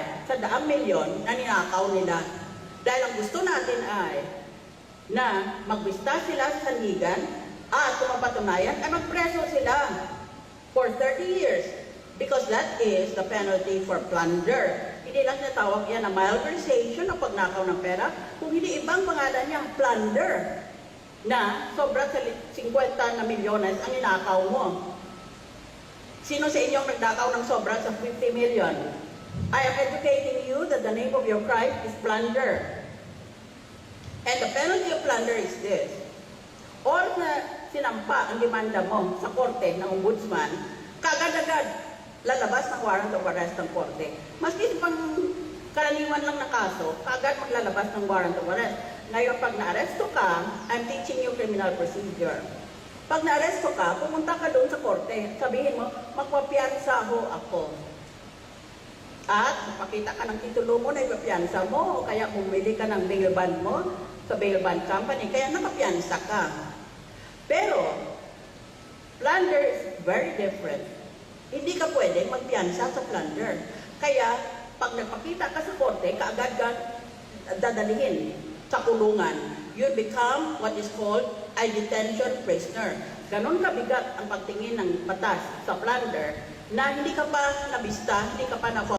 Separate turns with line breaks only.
pera sa daang milyon na ninakaw nila. Dahil ang gusto natin ay na magbista sila sa sandigan at kung mapatunayan ay magpreso sila for 30 years because that is the penalty for plunder. Hindi lang natawag yan na malversation o pagnakaw ng pera, kung hindi ibang pangalan niya, plunder, na sobra sa 50 na milyones ang ninakaw mo. Sino sa inyong nagdakaw ng sobra sa 50 million? I am educating you that the name of your crime is plunder. And the penalty of plunder is this. Or na sinampa ang demanda mo sa korte ng ombudsman, kagad-agad lalabas ng warrant of arrest ng korte. Maski pang karaniwan lang na kaso, kagad maglalabas ng warrant of arrest. Ngayon, pag na-aresto ka, I'm teaching you criminal procedure. Pag na-aresto ka, pumunta ka doon sa korte. Sabihin mo, magpapiyansa ho ako. At makita ka ng titulo mo na ipapiyansa mo, o kaya bumili ka ng bail bond mo sa bail bond company, kaya nakapiyansa ka. Pero, plunder is very different. Hindi ka pwedeng magpiyansa sa plunder. Kaya, pag nagpakita ka sa korte, kaagad ka dadalihin sa kulungan. You become what is called a detention prisoner. Ganon kabigat ang pagtingin ng batas sa plunder na hindi ka pa nabista, hindi ka pa na